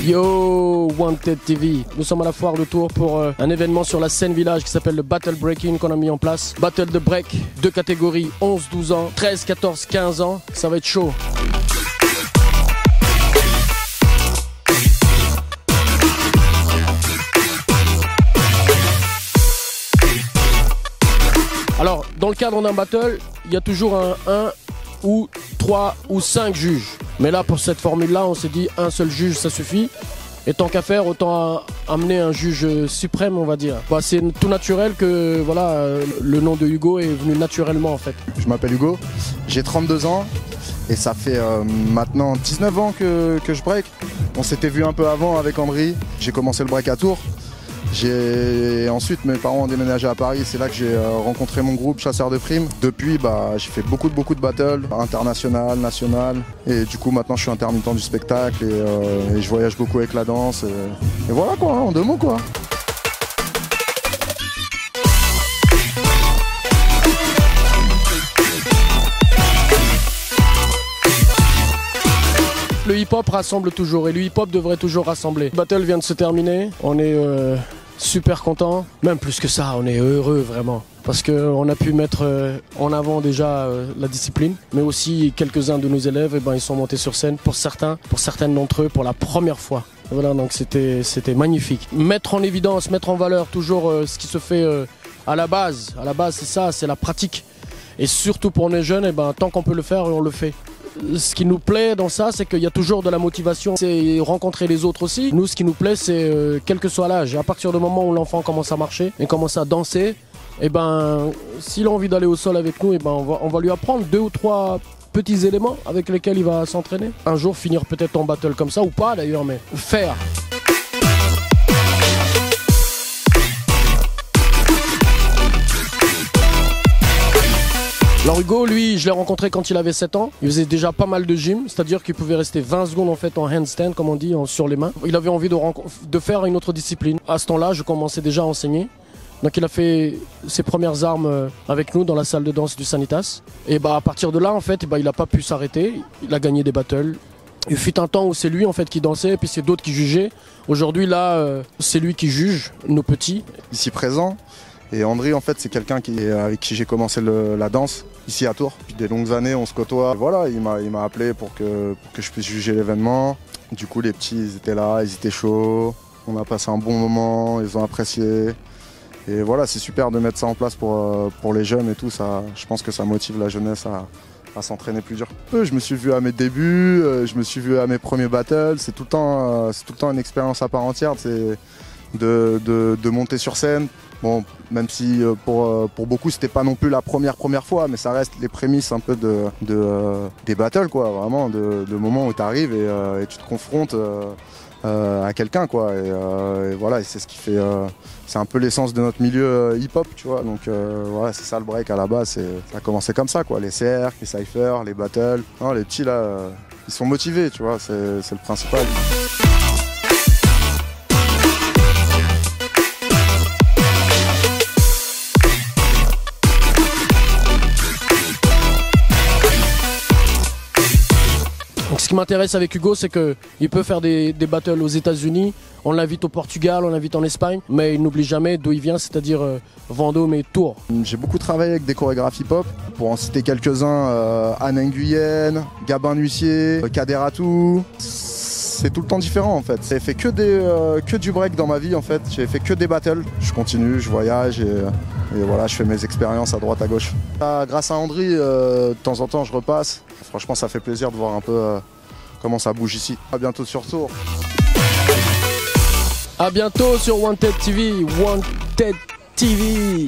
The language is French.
Yo, Wanted TV. Nous sommes à la foire de Tours pour un événement sur la scène village qui s'appelle le Battle Breaking qu'on a mis en place. Battle de break, 2 catégories, 11, 12 ans, 13, 14, 15 ans. Ça va être chaud. Alors, dans le cadre d'un battle, il y a toujours un 1 ou 3 ou 5 juges. Mais là, pour cette formule-là, on s'est dit un seul juge, ça suffit. Et tant qu'à faire, autant amener un juge suprême, on va dire. Bah, c'est tout naturel que voilà, le nom de Hugo est venu naturellement en fait. Je m'appelle Hugo, j'ai 32 ans et ça fait maintenant 19 ans que je break. On s'était vu un peu avant avec Andri, j'ai commencé le break à Tours. Ensuite, mes parents ont déménagé à Paris, c'est là que j'ai rencontré mon groupe Chasseurs de Primes. Depuis, j'ai fait beaucoup de battles, international, national. Et du coup, maintenant, je suis intermittent du spectacle et je voyage beaucoup avec la danse. Et voilà quoi, en 2 mots quoi. Le hip-hop rassemble toujours et le hip-hop devrait toujours rassembler. Le battle vient de se terminer, on est super content, même plus que ça, on est heureux vraiment. Parce qu'on a pu mettre en avant déjà la discipline, mais aussi quelques-uns de nos élèves, ils sont montés sur scène pour certaines d'entre eux pour la première fois. Voilà, donc c'était magnifique. Mettre en évidence, mettre en valeur toujours ce qui se fait à la base c'est ça, c'est la pratique. Et surtout pour les jeunes, tant qu'on peut le faire, on le fait. Ce qui nous plaît dans ça, c'est qu'il y a toujours de la motivation, c'est rencontrer les autres aussi. Nous, ce qui nous plaît, c'est quel que soit l'âge, à partir du moment où l'enfant commence à marcher et commence à danser, s'il a envie d'aller au sol avec nous, on va lui apprendre 2 ou 3 petits éléments avec lesquels il va s'entraîner. Un jour, finir peut-être en battle comme ça, ou pas d'ailleurs, mais faire. Alors Hugo, lui, je l'ai rencontré quand il avait 7 ans. Il faisait déjà pas mal de gym, c'est-à-dire qu'il pouvait rester 20 secondes en fait en handstand, comme on dit, sur les mains. Il avait envie de faire une autre discipline. À ce temps-là, je commençais déjà à enseigner. Donc il a fait ses premières armes avec nous dans la salle de danse du Sanitas. Et à partir de là, en fait, il n'a pas pu s'arrêter. Il a gagné des battles. Il fut un temps où c'est lui en fait qui dansait et puis c'est d'autres qui jugeaient. Aujourd'hui, là, c'est lui qui juge nos petits. Ici présent. Et Andri, en fait, c'est quelqu'un avec qui j'ai commencé la danse, ici à Tours. Depuis des longues années, on se côtoie. Et voilà, il m'a appelé pour que je puisse juger l'événement. Du coup, les petits, ils étaient là, ils étaient chauds. On a passé un bon moment, ils ont apprécié. Et voilà, c'est super de mettre ça en place pour les jeunes et tout. Ça, je pense que ça motive la jeunesse à s'entraîner plus dur. Je me suis vu à mes débuts, je me suis vu à mes premiers battles. C'est tout le temps une expérience à part entière. C'est de monter sur scène. Bon, même si pour beaucoup c'était pas non plus la première fois, mais ça reste les prémices un peu des battles quoi, vraiment de moments où tu arrives et tu te confrontes à quelqu'un quoi, et voilà, c'est ce qui fait, c'est un peu l'essence de notre milieu hip-hop, tu vois, donc voilà, c'est ça le break à la base, ça a commencé comme ça quoi, les cercles, les cyphers, les battles, non, les petits là, ils sont motivés, tu vois, c'est le principal. Ce qui m'intéresse avec Hugo, c'est qu'il peut faire des battles aux États-Unis, on l'invite au Portugal, on l'invite en Espagne, mais il n'oublie jamais d'où il vient, c'est-à-dire Vendôme et Tours. J'ai beaucoup travaillé avec des chorégraphes hip-hop, pour en citer quelques-uns, Anne Nguyen, Gabin Nuissier, Kaderatou. C'est tout le temps différent en fait. J'ai fait que du break dans ma vie en fait, j'ai fait que des battles. Je continue, je voyage et voilà, je fais mes expériences à droite à gauche. Grâce à Andri, de temps en temps je repasse. Franchement ça fait plaisir de voir un peu comment ça bouge ici. A bientôt sur Tours. A bientôt sur Wanted TV. Wanted TV.